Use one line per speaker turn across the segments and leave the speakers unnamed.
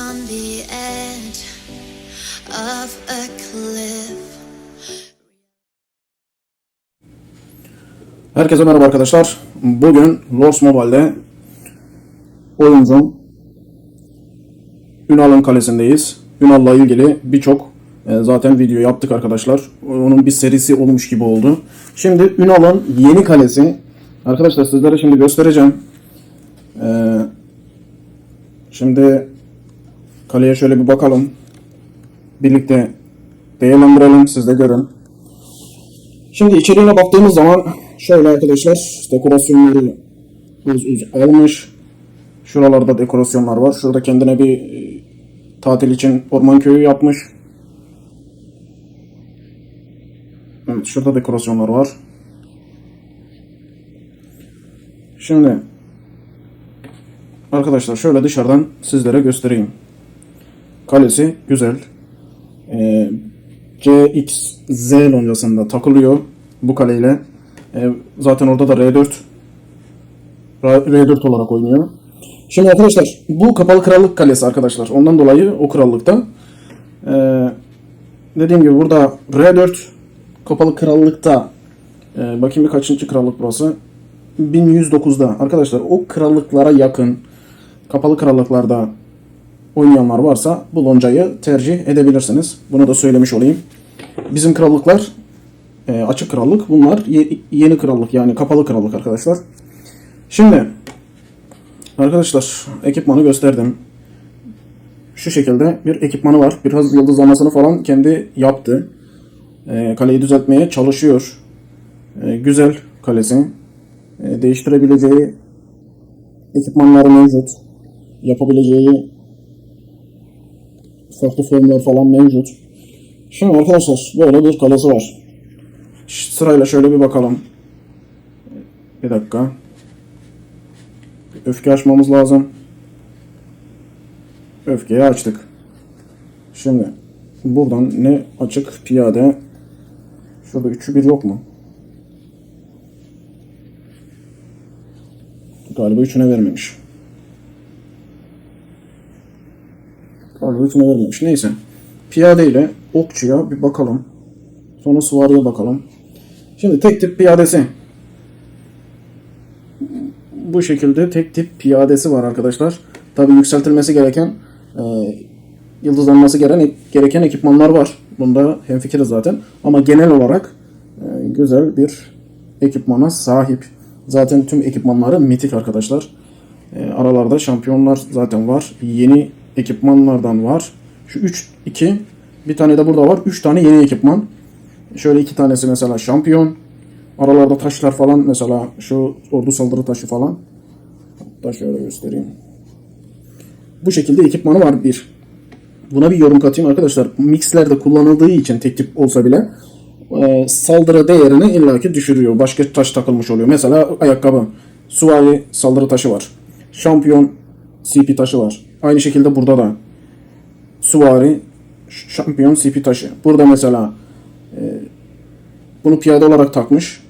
on the edge of a cliff.
Herkese merhaba arkadaşlar. Bugün Lords Mobile'de oyuncum Ünal'ın kalesindeyiz. Ünal'la ilgili birçok zaten video yaptık arkadaşlar. Onun bir serisi olmuş gibi oldu. Şimdi Ünal'ın yeni kalesi. Arkadaşlar sizlere şimdi göstereceğim. Şimdi kaleye şöyle bir bakalım. Birlikte değerlendirelim. Siz de görün. Şimdi içeriğine baktığımız zaman şöyle arkadaşlar, dekorasyonları uz almış. Şuralarda dekorasyonlar var. Şurada kendine bir tatil için orman köyü yapmış. Evet, şurada dekorasyonlar var. Şimdi arkadaşlar şöyle dışarıdan sizlere göstereyim. Kalesi güzel. CXZ loncasında takılıyor bu kaleyle. Zaten orada da R4 olarak oynuyor. Şimdi arkadaşlar bu kapalı krallık kalesi arkadaşlar. Ondan dolayı o krallıkta. Dediğim gibi burada R4 kapalı krallıkta. Bakayım bir kaçıncı krallık burası. 1109'da. Arkadaşlar o krallıklara yakın kapalı krallıklarda oynayanlar varsa bu loncayı tercih edebilirsiniz. Bunu da söylemiş olayım. Bizim krallıklar açık krallık. Bunlar yeni krallık, yani kapalı krallık arkadaşlar. Şimdi arkadaşlar ekipmanı gösterdim. Şu şekilde bir ekipmanı var. Biraz yıldızlamasını falan kendi yaptı. Kaleyi düzeltmeye çalışıyor. Güzel kalesi. Değiştirebileceği ekipmanları mevcut. Yapabileceği farklı formlar falan mevcut. Şimdi arkadaşlar böyle bir kalesi var. Sırayla şöyle bir bakalım. Bir dakika. Öfke açmamız lazım. Öfkeyi açtık. Şimdi buradan ne açık piyade. Şurada 3'ü 1 yok mu? Galiba 3'üne vermemiş. Neyse. Piyade ile okçuya bir bakalım. Sonra süvariye bakalım. Şimdi tek tip piyadesi. Bu şekilde tek tip piyadesi var arkadaşlar. Tabi yükseltilmesi gereken, yıldızlanması gereken ekipmanlar var. Bunda hemfikiriz zaten. Ama genel olarak güzel bir ekipmana sahip. Zaten tüm ekipmanları mitik arkadaşlar. Aralarda şampiyonlar zaten var. Yeni ekipmanlardan var. Şu 2 bir tane de burada var. 3 tane yeni ekipman. Şöyle 2 tanesi mesela şampiyon. Aralarda taşlar falan, mesela şu ordu saldırı taşı falan. Hatta şöyle göstereyim. Bu şekilde ekipmanı var bir. Buna bir yorum katayım arkadaşlar. Mixlerde kullanıldığı için tek tip olsa bile saldırı değerini illaki düşürüyor. Başka taş takılmış oluyor. Mesela ayakkabı. Süvari saldırı taşı var. Şampiyon CP taşı var. Aynı şekilde burada da süvari şampiyon CP taşı. Burada mesela bunu piyade olarak takmış.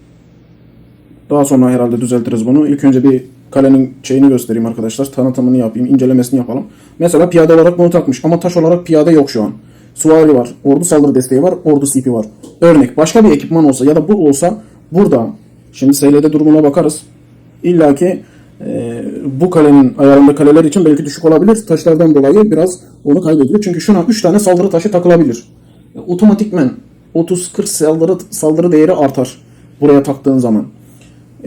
Daha sonra herhalde düzeltiriz bunu. İlk önce bir kalenin şeyini göstereyim arkadaşlar. Tanıtımını yapayım, incelemesini yapalım. Mesela piyade olarak bunu takmış ama taş olarak piyade yok şu an. Süvari var, ordu saldırı desteği var, ordu CP var. Örnek başka bir ekipman olsa ya da bu olsa burada. Şimdi SL'de durumuna bakarız. İlla ki bu kalenin ayarında kaleler için belki düşük olabilir. Taşlardan dolayı biraz onu kaybediyor. Çünkü şuna 3 tane saldırı taşı takılabilir. Otomatikmen 30-40 saldırı değeri artar buraya taktığın zaman.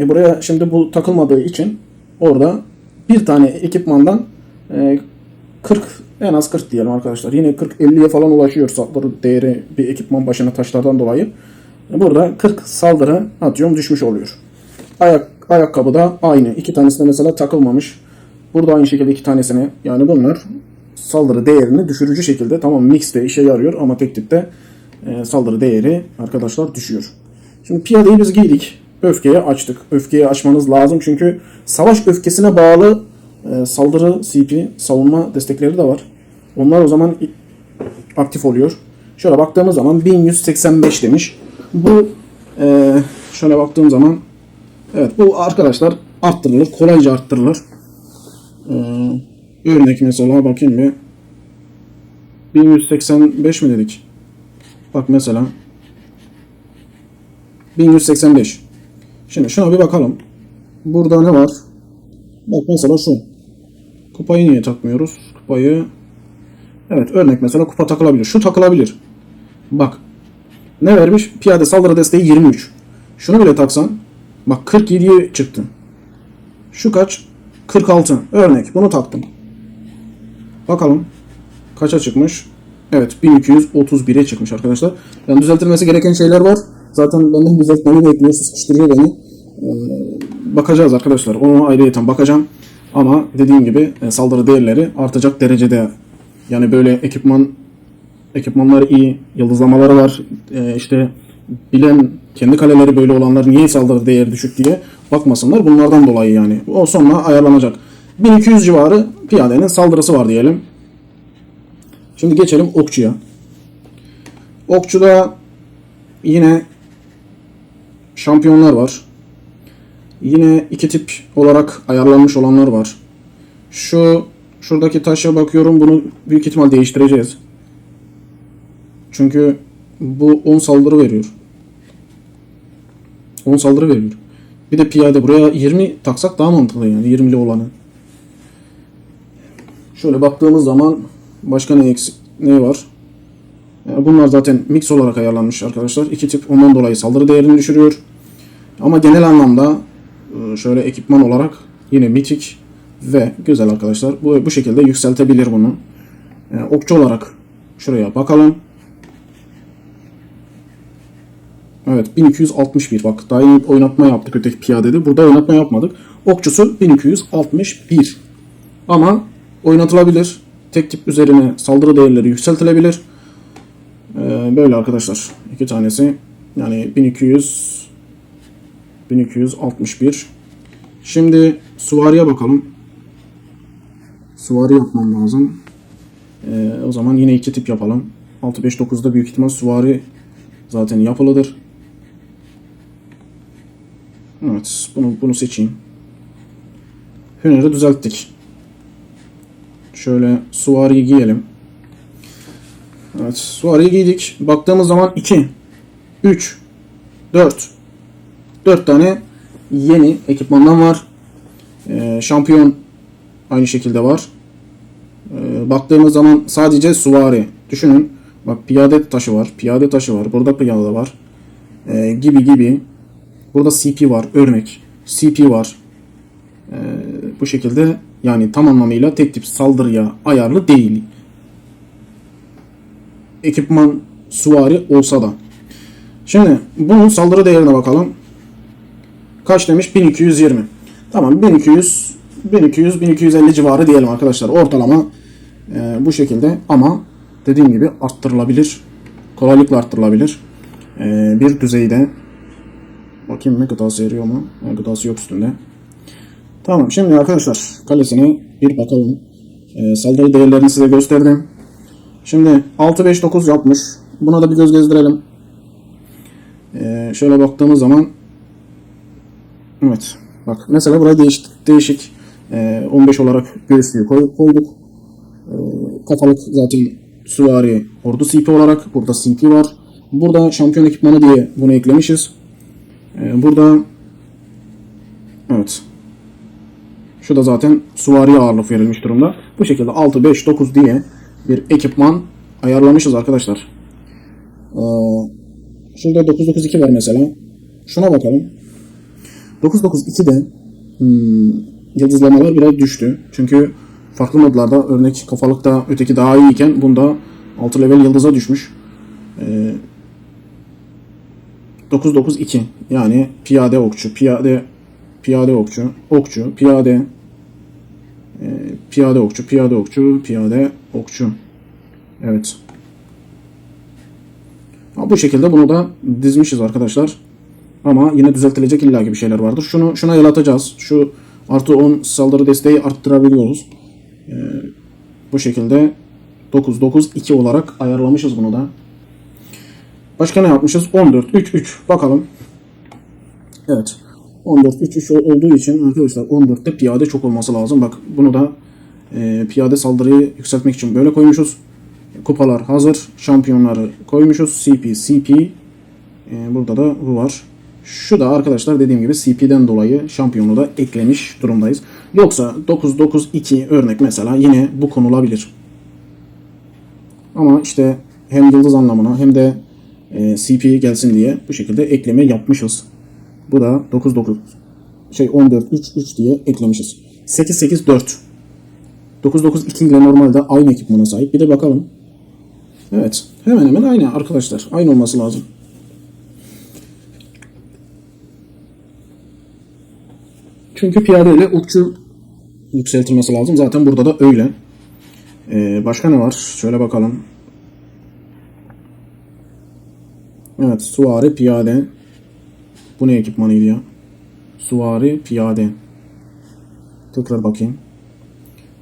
Buraya şimdi bu takılmadığı için orada bir tane ekipmandan 40, en az 40 diyelim arkadaşlar. Yine 40-50'ye falan ulaşıyor saldırı değeri bir ekipman başına taşlardan dolayı. Burada 40 saldırı atıyorum düşmüş oluyor. Ayakkabı da aynı. 2 tanesine mesela takılmamış. Burada aynı şekilde 2 tanesine, yani bunlar saldırı değerini düşürücü şekilde, tamam mixte işe yarıyor ama tek tipte saldırı değeri arkadaşlar düşüyor. Şimdi piyadeyi biz giydik. Öfkeyi açtık. Öfkeyi açmanız lazım çünkü savaş öfkesine bağlı saldırı CP, savunma destekleri de var. Onlar o zaman aktif oluyor. Şöyle baktığımız zaman 1185 demiş. Bu şöyle baktığım zaman evet, bu arkadaşlar arttırılır. Kolayca arttırılır. Örnek mesela bakayım bir. 1185 mi dedik? Bak mesela 1185. Şimdi şuna bir bakalım. Burada ne var? Bak mesela şu. Kupayı niye takmıyoruz? Kupayı. Evet, örnek mesela kupa takılabilir. Şu takılabilir. Bak. Ne vermiş? Piyade saldırı desteği 23. Şunu bile taksan. Bak 47'ye çıktı. Şu kaç? 46. Örnek. Bunu taktım. Bakalım. Kaça çıkmış? Evet, 1231'e çıkmış arkadaşlar. Yani düzeltilmesi gereken şeyler var. Zaten benden düzeltmemi bekliyor. Sıkıştırıyor beni. Bakacağız arkadaşlar. Onu ayrıyeten bakacağım. Ama dediğim gibi saldırı değerleri artacak derecede. Yani böyle ekipmanları iyi, yıldızlamaları var. İşte bilen kendi kaleleri böyle olanlar niye saldırı değeri düşük diye bakmasınlar. Bunlardan dolayı yani. O sonra ayarlanacak. 1200 civarı piyadenin saldırısı var diyelim. Şimdi geçelim okçuya. Okçuda yine şampiyonlar var. Yine iki tip olarak ayarlanmış olanlar var. Şuradaki taşa bakıyorum. Bunu büyük ihtimal değiştireceğiz. Çünkü bu 10 saldırı veriyor. 10 saldırı veriyor. Bir de piyade buraya 20 taksak daha mantıklı yani 20'li olanı. Şöyle baktığımız zaman başka ne var? Yani bunlar zaten mix olarak ayarlanmış arkadaşlar. İki tip ondan dolayı saldırı değerini düşürüyor. Ama genel anlamda şöyle ekipman olarak yine mitik ve güzel arkadaşlar. Bu şekilde yükseltebilir bunu. Yani okçu olarak şuraya bakalım. Evet 1261 bak daha iyi oynatma yaptık öteki piyadede. Burada oynatma yapmadık. Okçusu 1261. Ama oynatılabilir. Tek tip üzerine saldırı değerleri yükseltilebilir. Böyle arkadaşlar. İki tanesi. Yani 1261. Şimdi süvariye bakalım. Süvari yapmam lazım. O zaman yine iki tip yapalım. 659'da büyük ihtimal süvari zaten yapılıdır. Evet. Bunu seçeyim. Hüner'i düzelttik. Şöyle süvariyi giyelim. Evet. Süvariyi giydik. Baktığımız zaman 2, 3, 4. 4 tane yeni ekipmandan var. Şampiyon aynı şekilde var. Baktığımız zaman sadece süvari. Düşünün. Bak piyade taşı var. Piyade taşı var. Burada piyade var. Gibi. Burada CP var. Örnek. CP var. Bu şekilde yani tam anlamıyla tek tip saldırıya ayarlı değil. Ekipman süvari olsa da. Şimdi bunun saldırı değerine bakalım. Kaç demiş? 1220. Tamam 1250 civarı diyelim arkadaşlar. Ortalama bu şekilde ama dediğim gibi arttırılabilir. Kolaylıkla arttırılabilir. Bir düzeyde. Bakayım gıdası eriyor mu? Gıdası yok üstünde. Tamam şimdi arkadaşlar kalesine bir bakalım. Saldırı değerlerini size gösterdim. Şimdi 659 yapmış. Buna da bir göz gezdirelim. Şöyle baktığımız zaman evet. Bak mesela buraya değişik 15 olarak göğüslüğü koyduk. Kafalık zaten süvari ordu CP olarak. Burada CP var. Burada şampiyon ekipmanı diye bunu eklemişiz. Burada evet. Şu da zaten süvariye ağırlık verilmiş durumda. Bu şekilde 6, 5, 9 diye bir ekipman ayarlamışız arkadaşlar. Şurada 992 var mesela. Şuna bakalım. 992'de yıldızlamalar biraz düştü. Çünkü farklı modlarda örnek kafalıkta öteki daha iyiyken bunda 6 level yıldıza düşmüş. 992 yani piyade okçu, piyade okçu, piyade okçu. Evet. Bu şekilde bunu da dizmişiz arkadaşlar. Ama yine düzeltilecek illaki bir şeyler vardır. Şuna el atacağız. Şu artı 10 saldırı desteği arttırabiliyoruz. Bu şekilde 992 olarak ayarlamışız bunu da. Başka ne yapmışız? 14-3-3. Bakalım. Evet. 14-3-3 olduğu için arkadaşlar 14'te piyade çok olması lazım. Bak bunu da piyade saldırıyı yükseltmek için böyle koymuşuz. kupalar hazır. Şampiyonları koymuşuz. CP. Burada da bu var. Şu da arkadaşlar dediğim gibi CP'den dolayı şampiyonu da eklemiş durumdayız. Yoksa 9-9-2 örnek mesela yine bu konulabilir. Ama işte hem yıldız anlamına hem de CP gelsin diye bu şekilde ekleme yapmışız. Bu da 9-9 14-3-3 diye eklemişiz. 8-8-4. 9-9-2 ile normalde aynı ekipmana sahip. Bir de bakalım. Evet. Hemen hemen aynı arkadaşlar. Aynı olması lazım. Çünkü piyade ile okçu yükseltilmesi lazım. Zaten burada da öyle. Başka ne var? Şöyle bakalım. Evet. Süvari piyade. Bu ne ekipmanıydı ya? Süvari piyade. Tekrar bakayım.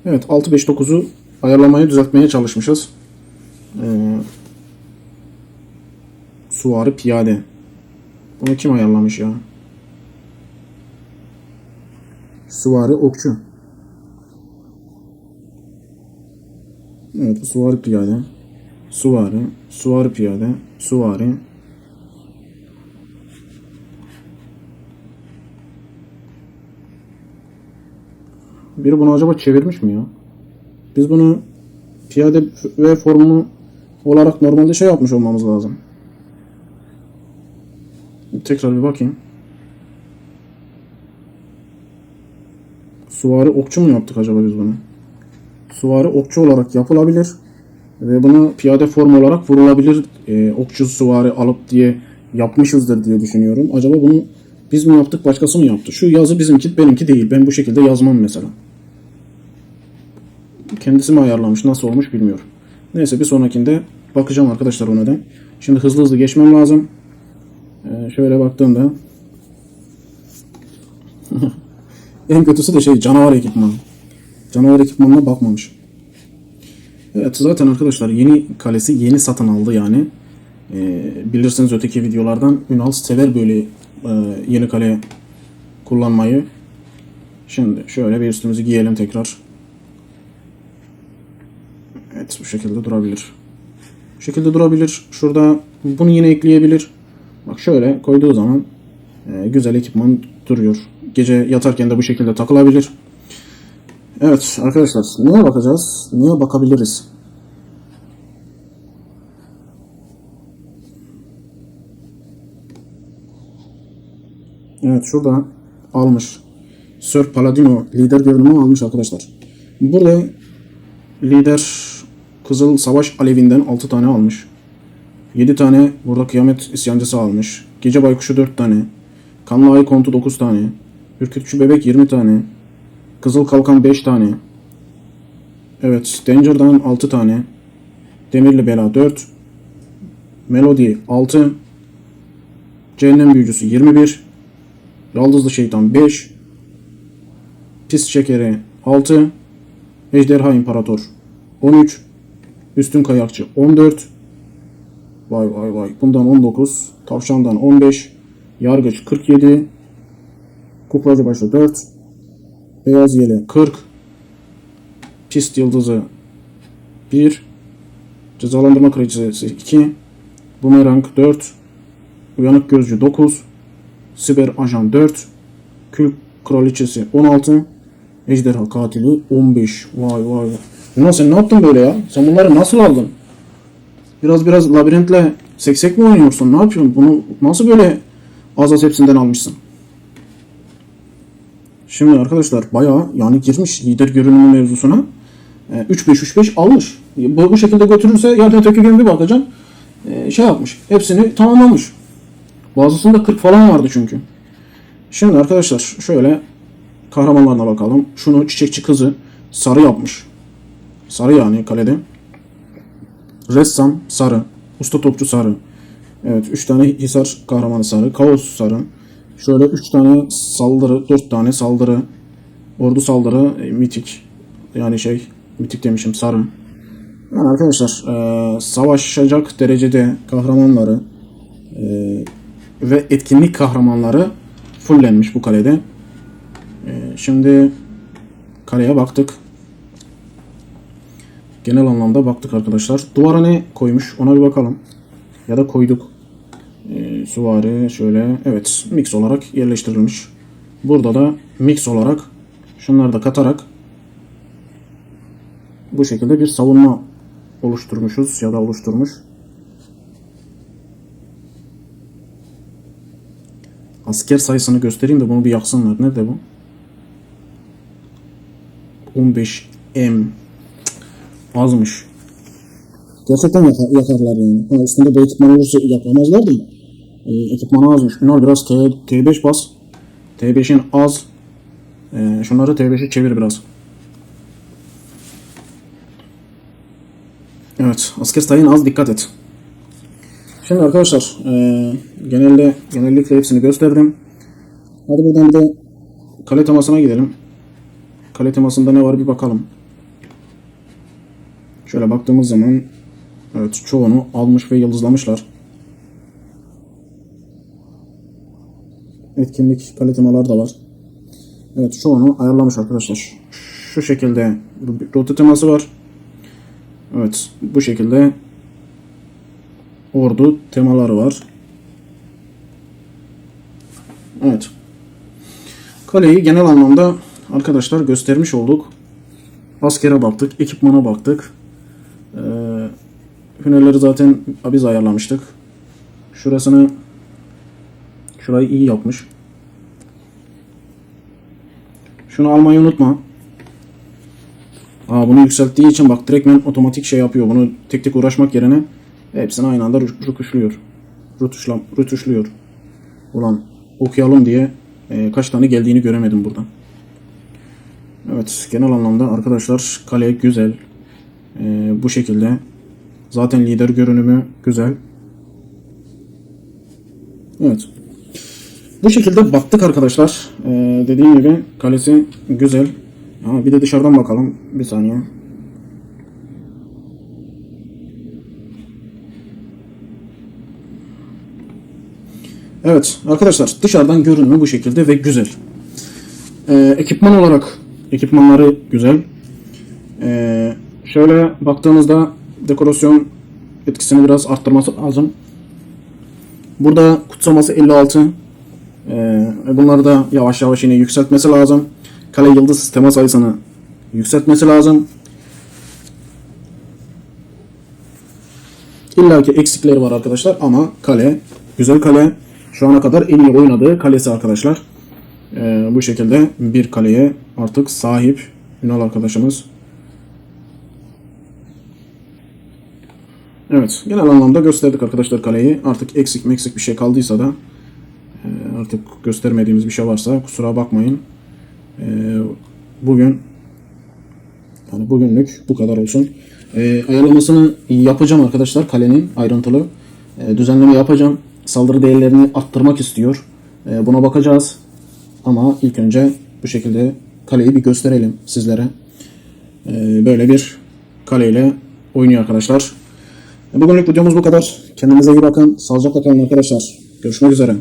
Evet. 6-5-9'u ayarlamayı düzeltmeye çalışmışız. Süvari piyade. Bunu kim ayarlamış ya? Süvari okçu. Evet, bu süvari piyade. Süvari piyade. Süvari. Biri bunu acaba çevirmiş mi ya? Biz bunu piyade ve formu olarak normalde şey yapmış olmamız lazım. Tekrar bir bakayım. Süvari okçu mu yaptık acaba biz bunu? Süvari okçu olarak yapılabilir. Ve bunu piyade formu olarak vurulabilir. Okçu süvari alıp diye yapmışızdır diye düşünüyorum. Acaba bunu biz mi yaptık, başkası mı yaptı? Şu yazı bizimki, benimki değil. Ben bu şekilde yazmam mesela. Kendisi mi ayarlamış, nasıl olmuş bilmiyorum. Neyse bir sonrakinde bakacağım arkadaşlar ona da. Şimdi hızlı geçmem lazım. Şöyle baktığımda en kötüsü de canavar ekipmanı. Canavar ekipmanına bakmamış. Evet zaten arkadaşlar yeni kalesi yeni satın aldı yani. Bilirsiniz öteki videolardan Ünal sever böyle yeni kale kullanmayı. Şimdi şöyle bir üstümüzü giyelim tekrar. Evet bu şekilde durabilir. Bu şekilde durabilir. Şurada bunu yine ekleyebilir. Bak şöyle koyduğu zaman güzel ekipman duruyor. Gece yatarken de bu şekilde takılabilir. Evet arkadaşlar neye bakacağız? Neye bakabiliriz? Evet şurada almış. Sir Paladino lider görünümü almış arkadaşlar. Burada lider Kızıl Savaş Alevinden 6 tane almış. 7 tane burada Kıyamet İsyancısı almış. Gece Baykuşu 4 tane. Kanlı Ayı Kontu 9 tane. Ürkütücü Bebek 20 tane. Kızıl Kalkan 5 tane. Evet Danger'dan 6 tane. Demirli Bela 4. Melody 6. Cehennem Büyücüsü 21. Yaldızlı Şeytan 5. Pis Şekeri 6. Ejderha İmparator 13. Üstün Kayakçı 14. Vay. Bundan 19. Tavşandan 15. Yargıç 47. Kuklacıbaşı 4. Beyaz Yele 40. Pist Yıldızı 1. Cezalandırma Kraliçesi 2. Bumerang 4. Uyanık Gözcü 9. Siber Ajan 4. Kül Kraliçesi 16. Ejderha Katili 15. Vay. Ulan sen ne yaptın böyle ya? Sen bunları nasıl aldın? Biraz labirentle seksek mi oynuyorsun? Ne yapıyorsun? Bunu nasıl böyle az hepsinden almışsın? Şimdi arkadaşlar bayağı yani girmiş lider görünümü mevzusuna. 3-5 almış. Bu şekilde götürürse yarın öteki gün bir bakacağım. Yapmış. Hepsini tamamlamış. Bazısında 40 falan vardı çünkü. Şimdi arkadaşlar şöyle kahramanlarına bakalım. Şunu çiçekçi kızı sarı yapmış. Sarı yani kalede. Ressam sarı. Usta topçu sarı. Evet 3 tane Hisar kahramanı sarı. Kaos sarı. Şöyle 3 tane saldırı, 4 tane saldırı. Ordu saldırı mitik. Yani mitik demişim sarı. Yani arkadaşlar savaşacak derecede kahramanları ve etkinlik kahramanları fullenmiş bu kalede. Şimdi kaleye baktık. genel anlamda baktık arkadaşlar. Duvara ne koymuş ona bir bakalım. Ya da koyduk. Süvari şöyle, evet, mix olarak yerleştirilmiş. Burada da mix olarak şunları da katarak bu şekilde bir savunma oluşturmuşuz ya da oluşturmuş. Asker sayısını göstereyim de bunu bir yaksınlar. Nerede bu? 15M. Azmış. Gerçekten yakarlar yani. Ha, üstünde bu ekipman olursa yapamazlar da. Ekipmanı azmış. Bunlar biraz T5 bas. T5'in az. Şunları T5'e çevir biraz. Evet. Asker sayın az, dikkat et. Şimdi arkadaşlar genellikle hepsini gösterdim. Hadi buradan bir de kale temasına gidelim. Kale temasında ne var bir bakalım. Şöyle baktığımız zaman evet, çoğunu almış ve yıldızlamışlar. Etkinlik kale temalar da var. Evet, çoğunu ayarlamış arkadaşlar. Şu şekilde rota teması var. Evet, bu şekilde ordu temaları var. Evet. Kaleyi genel anlamda arkadaşlar göstermiş olduk. Askere baktık, ekipmana baktık. Hünerleri zaten biz ayarlamıştık. Şurayı iyi yapmış. Şunu almayı unutma. Bunu yükselttiği için bak direktmen otomatik şey yapıyor. Bunu tek tek uğraşmak yerine hepsini aynı anda rötuşluyor. Ulan okuyalım diye kaç tane geldiğini göremedim buradan. Evet, genel anlamda arkadaşlar kale güzel. Bu şekilde. Zaten lider görünümü güzel. Evet. Bu şekilde baktık arkadaşlar. Dediğim gibi kalesi güzel. Bir de dışarıdan bakalım. Bir saniye. Evet arkadaşlar, dışarıdan görünümü bu şekilde ve güzel. Ekipman olarak ekipmanları güzel. Şöyle baktığımızda dekorasyon etkisini biraz arttırması lazım. Burada kutsaması 56. Bunları da yavaş yavaş yine yükseltmesi lazım. Kale yıldız tema sayısını yükseltmesi lazım. İlla ki eksikleri var arkadaşlar ama kale güzel kale. Şu ana kadar en iyi oynadığı kalesi arkadaşlar. Bu şekilde bir kaleye artık sahip Ünal arkadaşımız. Evet, genel anlamda gösterdik arkadaşlar kaleyi. Artık eksik bir şey kaldıysa da artık göstermediğimiz bir şey varsa kusura bakmayın. Bugünlük bu kadar olsun. Ayarlamasını yapacağım arkadaşlar kalenin ayrıntılı. Düzenleme yapacağım. Saldırı değerlerini arttırmak istiyor. Buna bakacağız. Ama ilk önce bu şekilde kaleyi bir gösterelim sizlere. Böyle bir kaleyle oynuyor arkadaşlar. Bugünlük videomuz bu kadar. Kendinize iyi bakın. Sağlıcakla kalın arkadaşlar. Görüşmek üzere.